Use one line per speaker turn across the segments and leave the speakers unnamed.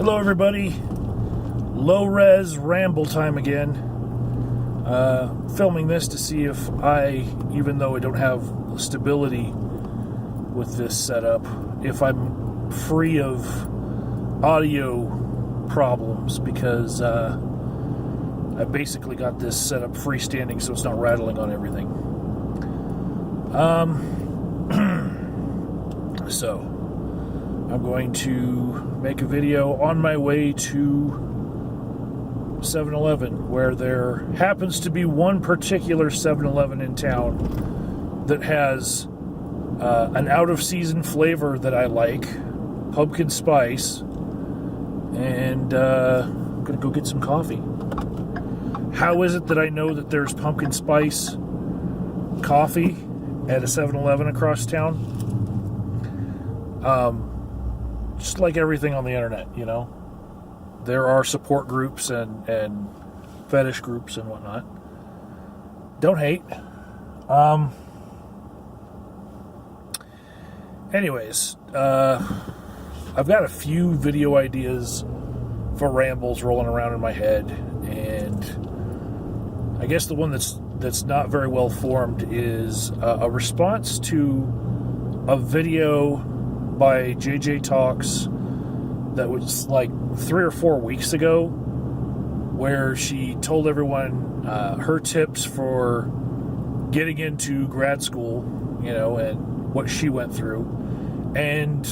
Hello everybody, low-res ramble time again. Filming this to see if even though I don't have stability with this setup, if I'm free of audio problems, because I basically got this set up freestanding so it's not rattling on everything. So I'm going to make a video on my way to 7-Eleven, where there happens to be one particular 7-Eleven in town that has an out-of-season flavor that I like, pumpkin spice, and I'm going to go get some coffee. How is it that I know that there's pumpkin spice coffee at a 7-Eleven across town? Just like everything on the internet, you know, there are support groups and fetish groups and whatnot. Don't hate. Anyways, I've got a few video ideas for rambles rolling around in my head, and I guess the one that's not very well formed is a response to a video by JJ Talks that was like 3 or 4 weeks ago, where she told everyone her tips for getting into grad school, you know, and what she went through. And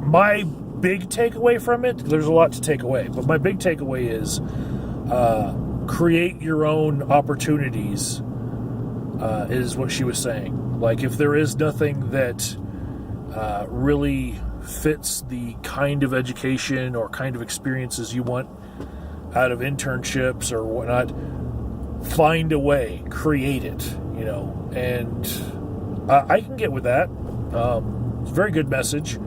my big takeaway from it, there's a lot to take away, but my big takeaway is create your own opportunities, is what she was saying. Like, if there is nothing that really fits the kind of education or kind of experiences you want out of internships or whatnot, find a way, create it, you know. And I can get with that. It's a very good message.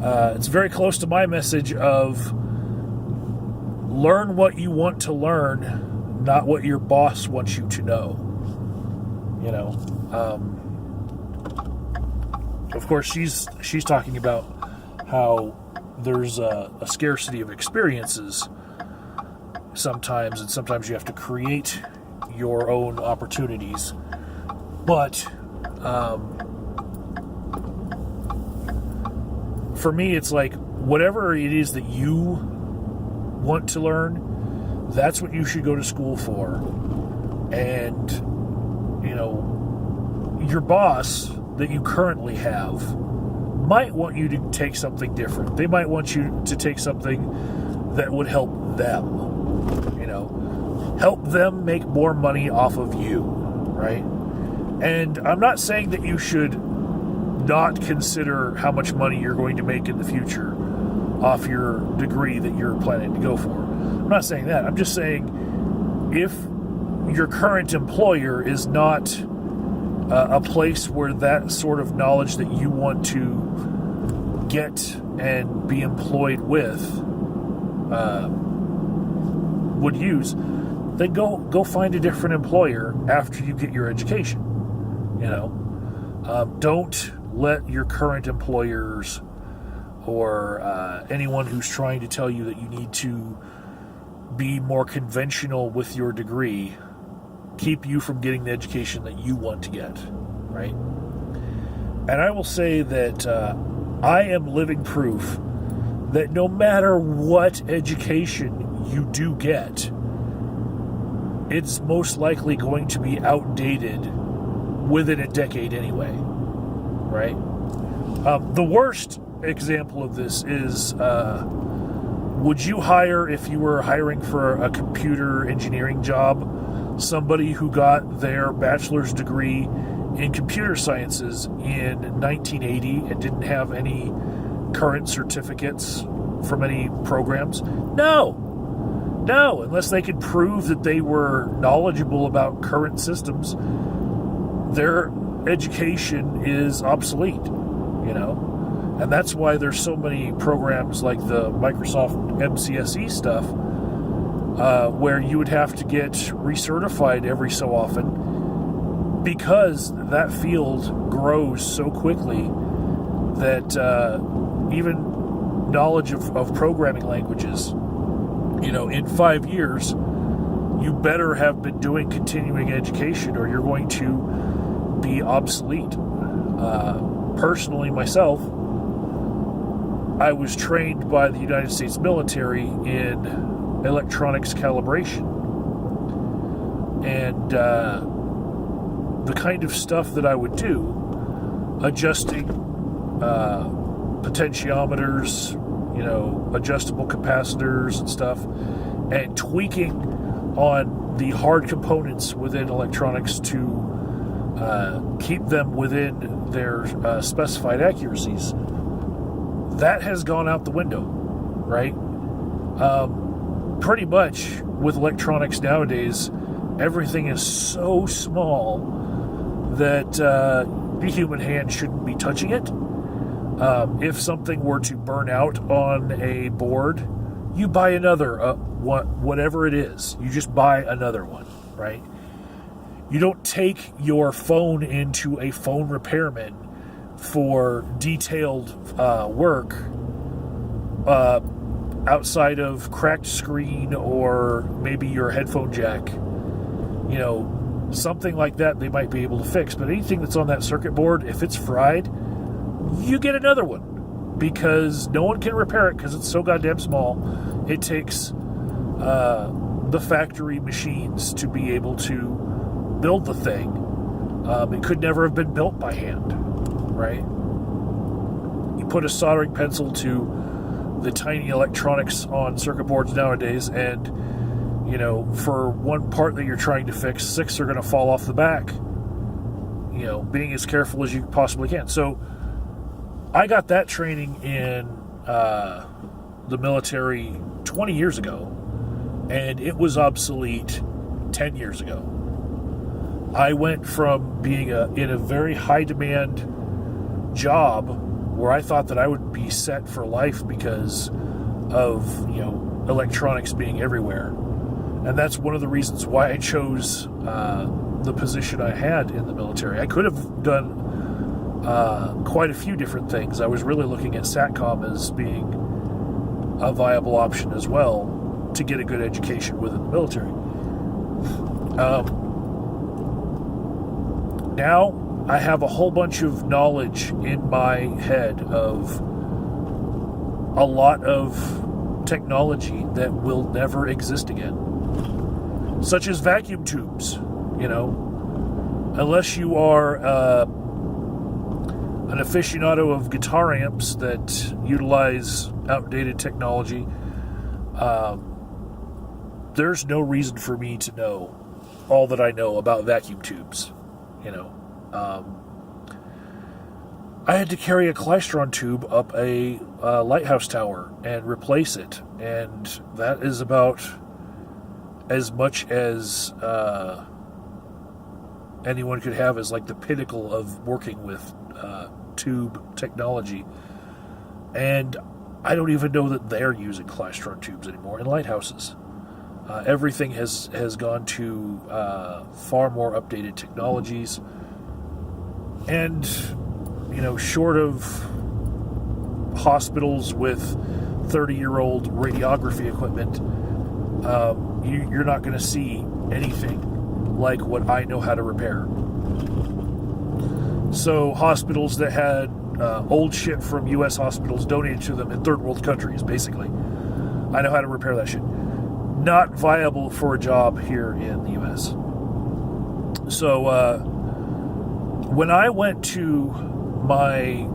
It's very close to my message of learn what you want to learn, not what your boss wants you to know, you know. Of course, she's talking about how there's a scarcity of experiences sometimes, and sometimes you have to create your own opportunities. But for me, it's like, whatever it is that you want to learn, that's what you should go to school for. And, you know, your boss that you currently have might want you to take something different. They might want you to take something that would help them, you know, help them make more money off of you, right? And I'm not saying that you should not consider how much money you're going to make in the future off your degree that you're planning to go for. I'm not saying that. I'm just saying, if your current employer is not a place where that sort of knowledge that you want to get and be employed with would use, then go find a different employer after you get your education. You know, don't let your current employers or anyone who's trying to tell you that you need to be more conventional with your degree keep you from getting the education that you want to get, right? And I will say that I am living proof that no matter what education you do get, it's most likely going to be outdated within a decade anyway, right? The worst example of this is, would you hire, if you were hiring for a computer engineering job, somebody who got their bachelor's degree in computer sciences in 1980 and didn't have any current certificates from any programs? No, unless they could prove that they were knowledgeable about current systems, their education is obsolete, you know. And that's why there's so many programs like the Microsoft MCSE stuff, where you would have to get recertified every so often, because that field grows so quickly that even knowledge of programming languages, in 5 years, you better have been doing continuing education or you're going to be obsolete. Personally, myself, I was trained by the United States military in electronics calibration. And the kind of stuff that I would do, adjusting potentiometers, adjustable capacitors and stuff, and tweaking on the hard components within electronics to keep them within their specified accuracies, that has gone out the window, right? Pretty much with electronics nowadays, everything is so small that the human hand shouldn't be touching it. If something were to burn out on a board, you buy another, whatever it is. You just buy another one, right? You don't take your phone into a phone repairman for detailed work outside of cracked screen or maybe your headphone jack. Something like that they might be able to fix. But anything that's on that circuit board, if it's fried, you get another one, because no one can repair it because it's so goddamn small. It takes the factory machines to be able to build the thing. It could never have been built by hand, right? You put a soldering pencil to the tiny electronics on circuit boards nowadays, and for one part that you're trying to fix, 6 are going to fall off the back. Being as careful as you possibly can. So I got that training in the military 20 years ago, and it was obsolete 10 years ago. I went from being in a very high demand job where I thought that I would be set for life because of electronics being everywhere. And that's one of the reasons why I chose the position I had in the military. I could have done quite a few different things. I was really looking at SATCOM as being a viable option as well to get a good education within the military. Now I have a whole bunch of knowledge in my head of a lot of technology that will never exist again, such as vacuum tubes. Unless you are an aficionado of guitar amps that utilize outdated technology, there's no reason for me to know all that I know about vacuum tubes. I had to carry a klystron tube up a lighthouse tower and replace it, and that is about as much as anyone could have as like the pinnacle of working with tube technology. And I don't even know that they're using klystron tubes anymore in lighthouses. Everything has gone to far more updated technologies, and short of hospitals with 30-year-old radiography equipment, you're not going to see anything like what I know how to repair. So hospitals that had old shit from U.S. hospitals donated to them in third world countries, basically, I know how to repair that shit. Not viable for a job here in the U.S. So when I went to my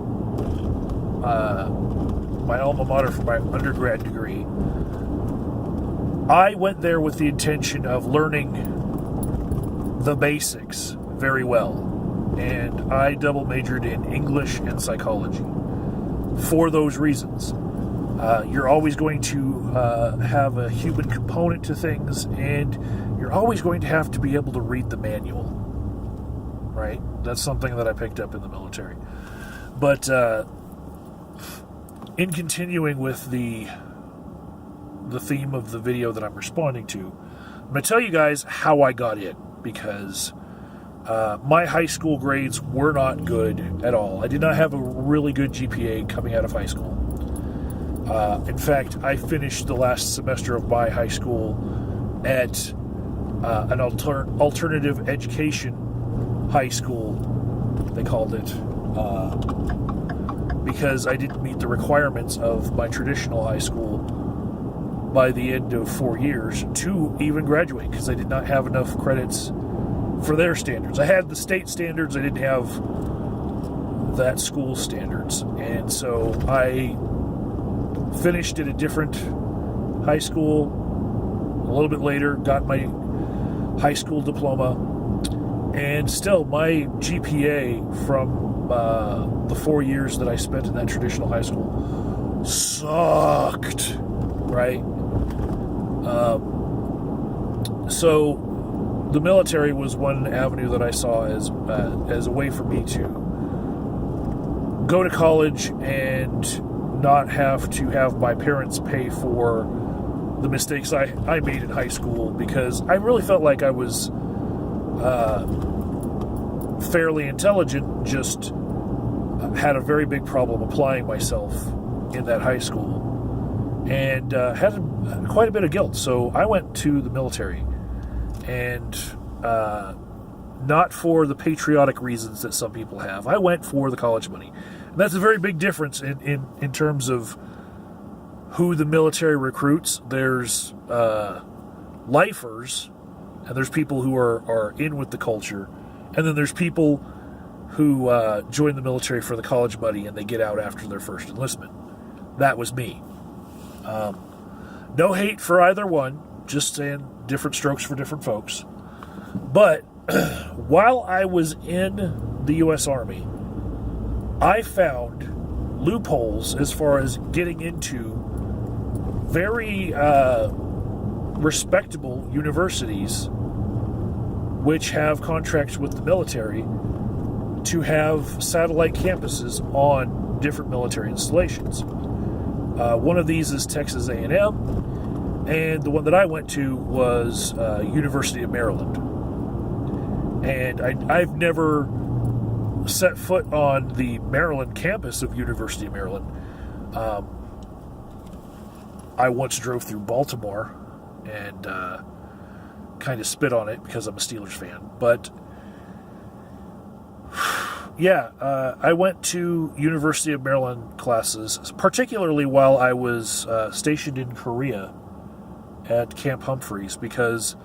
alma mater for my undergrad degree, I went there with the intention of learning the basics very well. And I double majored in English and psychology for those reasons. You're always going to have a human component to things, and you're always going to have to be able to read the manual, right? That's something that I picked up in the military. But in continuing with the theme of the video that I'm responding to, I'm going to tell you guys how I got in, because my high school grades were not good at all. I did not have a really good GPA coming out of high school. In fact, I finished the last semester of my high school at an alternative education high school, they called it, because I didn't meet the requirements of my traditional high school by the end of 4 years to even graduate, because I did not have enough credits for their standards. I had the state standards, I didn't have that school standards. And so I finished at a different high school a little bit later, got my high school diploma, and still my GPA from the 4 years that I spent in that traditional high school sucked, right? So the military was one avenue that I saw as a way for me to go to college and not have to have my parents pay for the mistakes I made in high school, because I really felt like I was fairly intelligent, just had a very big problem applying myself in that high school, and had quite a bit of guilt. So I went to the military, and not for the patriotic reasons that some people have. I went for the college money. And that's a very big difference in terms of who the military recruits. There's lifers, and there's people who are in with the culture, and then there's people who join the military for the college money and they get out after their first enlistment. That was me. No hate for either one, just saying different strokes for different folks. But while I was in the U.S. Army, I found loopholes as far as getting into very respectable universities which have contracts with the military to have satellite campuses on different military installations. One of these is Texas A&M, and the one that I went to was University of Maryland. And I've never set foot on the Maryland campus of University of Maryland. I once drove through Baltimore and kind of spit on it because I'm a Steelers fan. But yeah, I went to University of Maryland classes, particularly while I was stationed in Korea at Camp Humphreys, because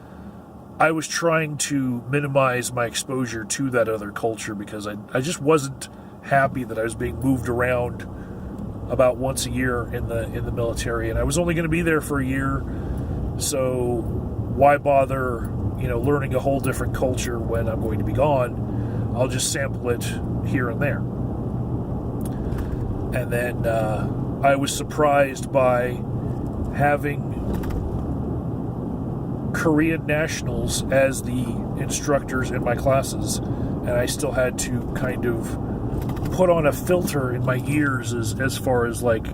I was trying to minimize my exposure to that other culture, because I just wasn't happy that I was being moved around about once a year in the military, and I was only going to be there for a year, so why bother, learning a whole different culture when I'm going to be gone? I'll just sample it here and there. And then I was surprised by having Korean nationals as the instructors in my classes, and I still had to kind of put on a filter in my ears as far as like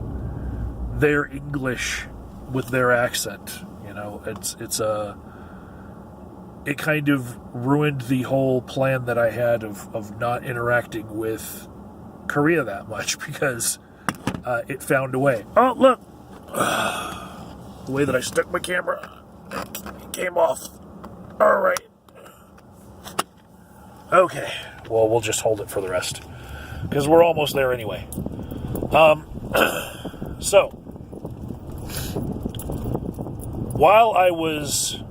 their English with their accent. It kind of ruined the whole plan that I had of not interacting with Korea that much, because it found a way. Oh, look! The way that I stuck my camera, it came off. All right. Okay. Well, we'll just hold it for the rest, because we're almost there anyway. So, while I was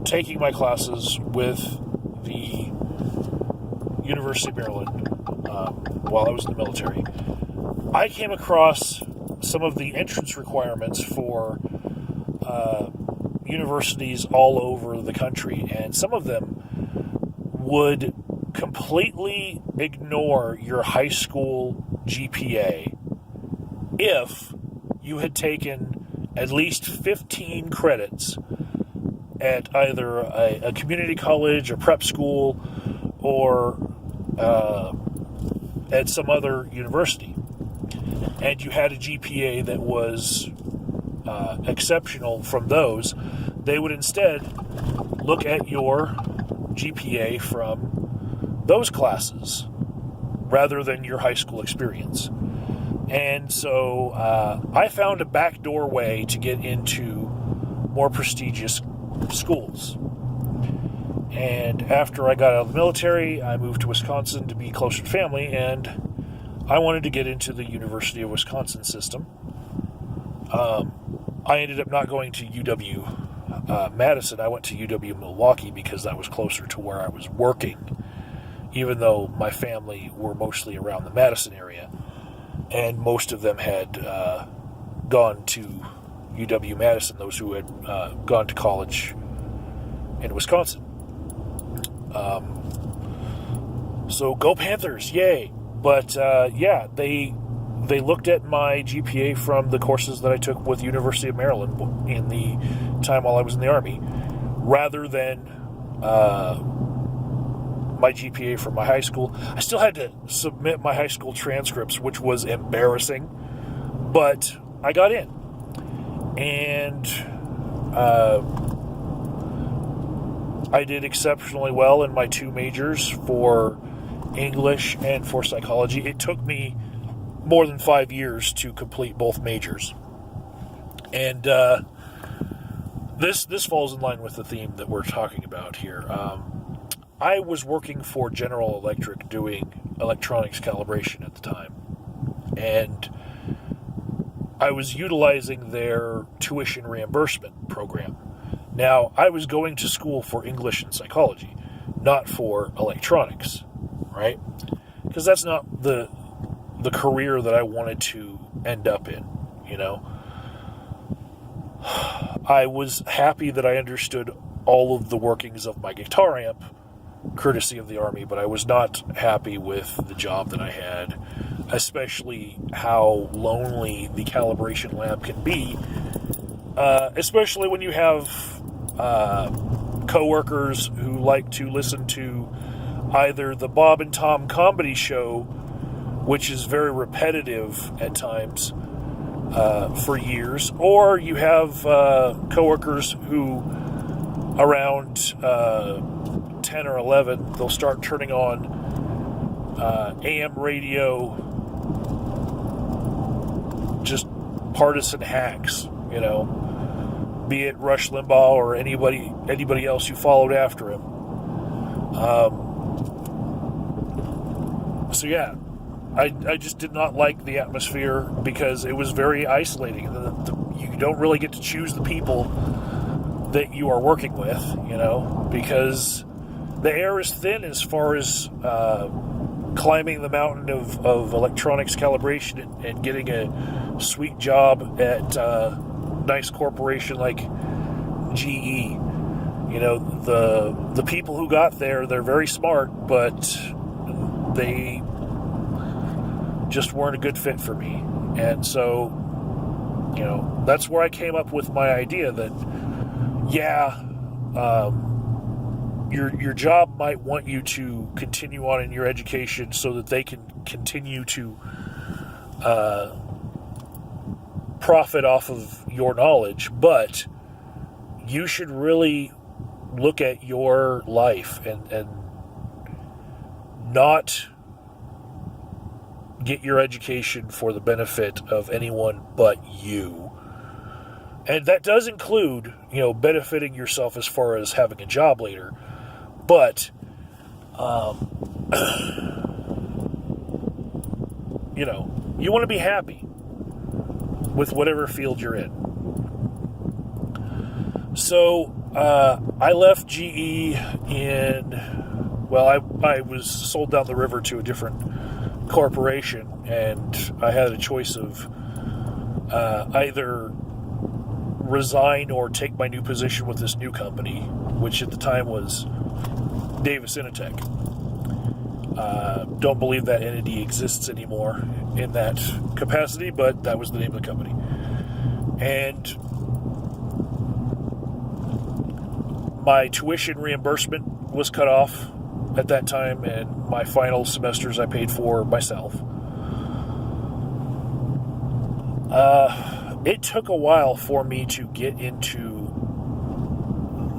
taking my classes with the University of Maryland, while I was in the military, I came across some of the entrance requirements for universities all over the country, and some of them would completely ignore your high school GPA if you had taken at least 15 credits at either a community college, a prep school, or at some other university, and you had a GPA that was exceptional from those. They would instead look at your GPA from those classes rather than your high school experience. And so I found a backdoor way to get into more prestigious schools. And after I got out of the military, I moved to Wisconsin to be closer to family, and I wanted to get into the University of Wisconsin system. I ended up not going to UW Madison. I went to UW Milwaukee because that was closer to where I was working, even though my family were mostly around the Madison area, and most of them had gone to UW Madison, those who had gone to college in Wisconsin. So go Panthers, yay! But yeah, they looked at my GPA from the courses that I took with University of Maryland in the time while I was in the Army, rather than my GPA from my high school. I still had to submit my high school transcripts, which was embarrassing, but I got in. And I did exceptionally well in my two majors for English and for psychology. It took me more than 5 years to complete both majors. And this falls in line with the theme that we're talking about here. I was working for General Electric doing electronics calibration at the time. And I was utilizing their tuition reimbursement program. Now, I was going to school for English and psychology, not for electronics, right? Because that's not the career that I wanted to end up in, you know? I was happy that I understood all of the workings of my guitar amp, courtesy of the Army, but I was not happy with the job that I had, especially how lonely the Calibration Lab can be, especially when you have coworkers who like to listen to either the Bob and Tom comedy show, which is very repetitive at times for years, or you have coworkers who around 10 or 11, they'll start turning on AM radio, just partisan hacks, you know, be it Rush Limbaugh or anybody else who followed after him. So yeah, I just did not like the atmosphere because it was very isolating. You don't really get to choose the people that you are working with, you know, because the air is thin as far as climbing the mountain of electronics calibration and getting a sweet job at a nice corporation like GE. You know, the people who got there, they're very smart, but they just weren't a good fit for me. And so, you know, that's where I came up with my idea that, yeah, your job might want you to continue on in your education so that they can continue to profit off of your knowledge, but you should really look at your life and not get your education for the benefit of anyone but you. And that does include, you know, benefiting yourself as far as having a job later. But, you know, you want to be happy with whatever field you're in. So, I left GE I was sold down the river to a different corporation, and I had a choice of either resign or take my new position with this new company, which at the time was Davis Initech. Don't believe that entity exists anymore in that capacity, but that was the name of the company. And my tuition reimbursement was cut off at that time, and my final semesters I paid for myself. It took a while for me to get into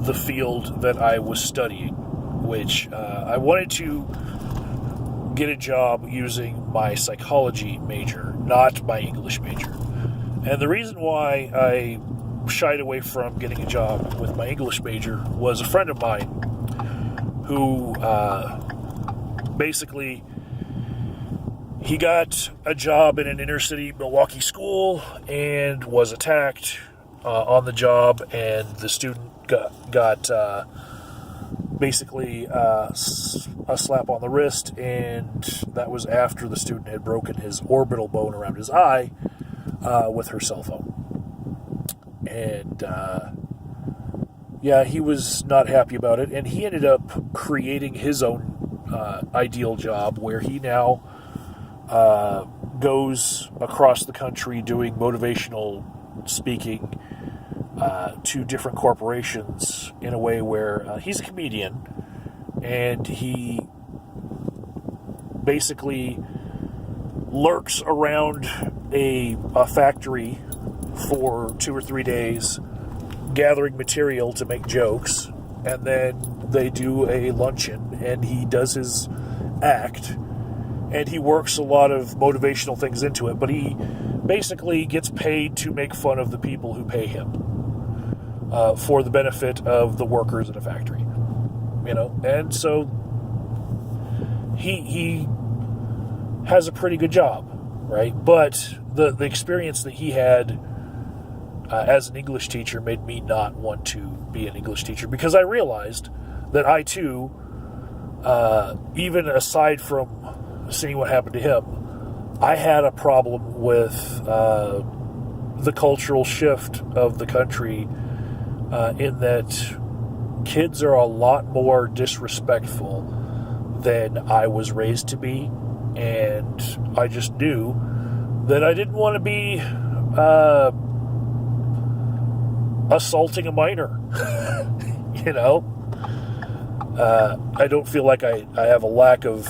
the field that I was studying, which I wanted to get a job using my psychology major, not my English major. And the reason why I shied away from getting a job with my English major was a friend of mine who basically he got a job in an inner city Milwaukee school and was attacked on the job, and the student got basically a slap on the wrist, and that was after the student had broken his orbital bone around his eye with her cell phone. And he was not happy about it, and he ended up creating his own ideal job where he now goes across the country doing motivational speaking to different corporations in a way where he's a comedian, and he basically lurks around a factory for 2 or 3 days gathering material to make jokes, and then they do a luncheon and he does his act, and he works a lot of motivational things into it, but he basically gets paid to make fun of the people who pay him for the benefit of the workers in a factory, and so he has a pretty good job, right? But the experience that he had as an English teacher made me not want to be an English teacher, because I realized that I too, even aside from seeing what happened to him, I had a problem with the cultural shift of the country, in that kids are a lot more disrespectful than I was raised to be, and I just knew that I didn't want to be assaulting a minor. I don't feel like I have a lack of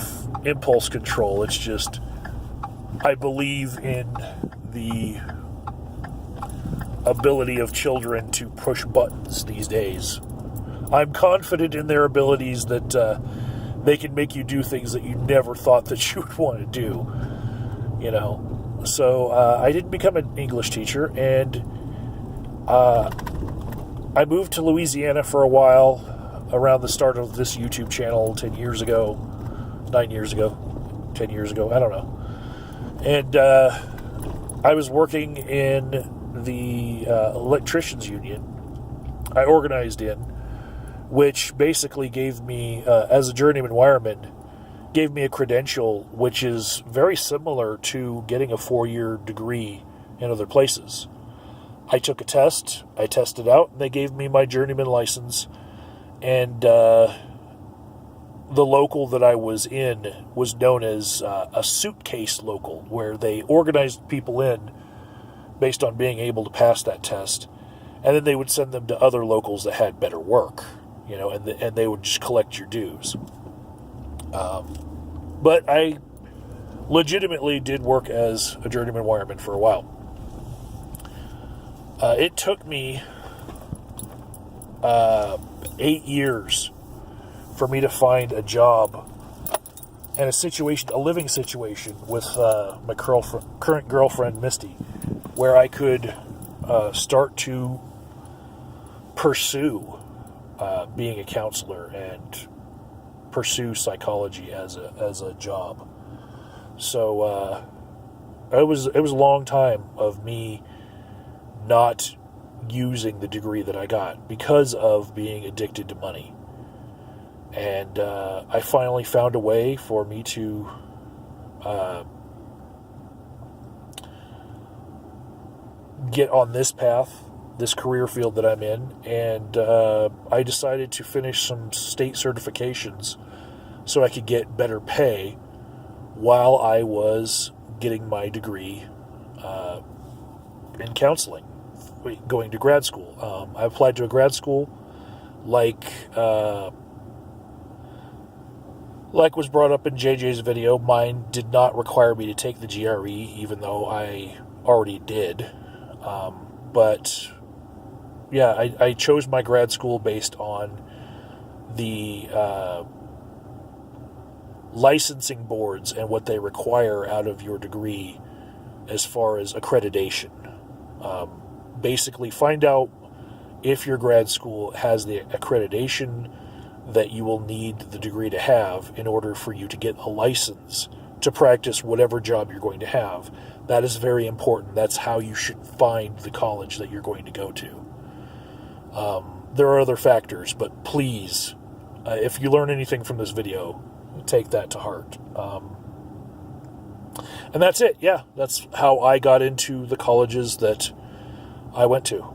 impulse control. It's just I believe in the ability of children to push buttons these days. I'm confident in their abilities that they can make you do things that you never thought that you would want to do. So I didn't become an English teacher, and I moved to Louisiana for a while around the start of this YouTube channel 10 years ago, 9 years ago, 10 years ago, I don't know. And I was working in the electricians union I organized in, which basically gave me, as a journeyman wireman, gave me a credential which is very similar to getting a 4-year degree in other places. I took a test, I tested out, and they gave me my journeyman license, and the local that I was in was known as a suitcase local, where they organized people in based on being able to pass that test, and then they would send them to other locals that had better work, and they would just collect your dues. But I legitimately did work as a journeyman wireman for a while. It took me 8 years for me to find a job and a living situation with my current girlfriend, Misty, where I could start to pursue being a counselor and pursue psychology as a job. So it was a long time of me not using the degree that I got because of being addicted to money. And I finally found a way for me to get on this path, this career field that I'm in, and I decided to finish some state certifications so I could get better pay while I was getting my degree in counseling, going to grad school. I applied to a grad school like was brought up in JJ's video. Mine did not require me to take the GRE, even though I already did. But yeah, I chose my grad school based on the licensing boards and what they require out of your degree as far as accreditation. Basically, find out if your grad school has the accreditation that you will need the degree to have in order for you to get a license to practice whatever job you're going to have. That is very important. That's how you should find the college that you're going to go to. There are other factors, but please, if you learn anything from this video, take that to heart. And that's it. Yeah, that's how I got into the colleges that I went to.